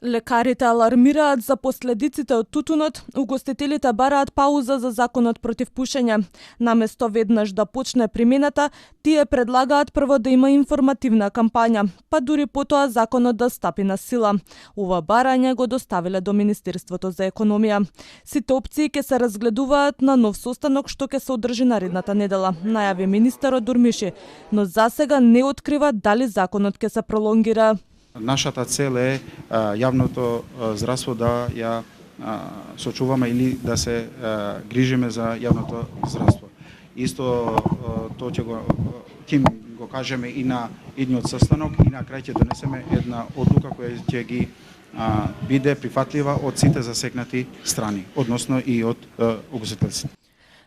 Лекарите алармираат за последиците од тутунот, угостителите бараат пауза за законот против пушење. Наместо веднаш да почне примената, тие предлагаат прво да има информативна кампања, па дури потоа законот да стапи на сила. Ова барање го доставиле до Министерството за економија. Сите опции ќе се разгледуваат на нов состанок што ќе се одржи наредната недела, најави министерот Дурмиши, но засега не открива дали законот ќе се пролонгира. Нашата цел е јавното здравство да ја сочуваме или да се грижиме за јавното здравство. Исто тоа ќе го кажеме и на идниот состанок и на крај ќе донесеме една одлука која ќе ги биде прифатлива од сите засегнати страни, односно и од угостителите.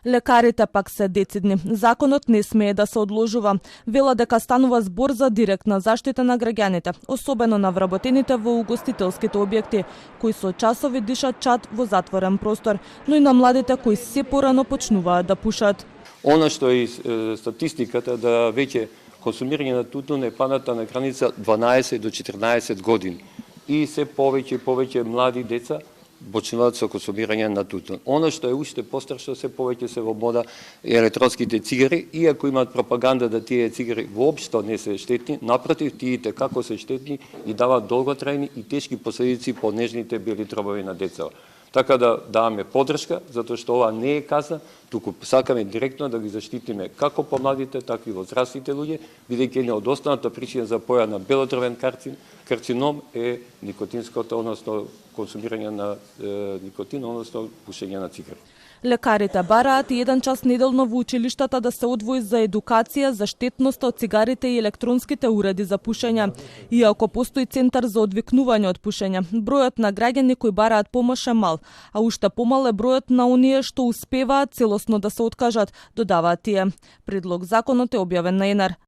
Лекарите пак се децидни. Законот не смее да се одложува. Вела дека станува збор за директна заштита на граѓаните, особено на вработените во угостителските објекти, кои со часови дишат чад во затворен простор, но и на младите кои се порано почнуваат да пушат. Она што е статистиката да веќе консумирање на тутун е падната на граница 12 до 14 години. И се повеќе и повеќе млади деца почнуваат со консумирање на тутун. Оно што е уште пострашно, се повеќе се во мода електронските цигари, иако имаат пропаганда да тие цигари воопшто не се штетни, напротив, тие како се штетни и даваат долготрајни и тешки последици по нежните бели тробови на деца. Така да даваме поддршка, затоа што ова не е казна, туку сакаме директно да ги заштитиме како помладите, така и возрастните луѓе, бидејќи една од основната причина за појава на белодробен карцином е никотинското, односно консумирање на никотин, односно пушење на цигари. Лекарите бараат и 1 час неделно во училиштата да се одвои за едукација за штетноста од цигарите и електронските уреди за пушење. Иако постои центар за одвикнување од пушење, бројот на граѓани кои бараат помош е мал, а уште помал е бројот на оние што успеваат целосно да се откажат, додаваат тие. Предлог законот е објавен на ЕНАР.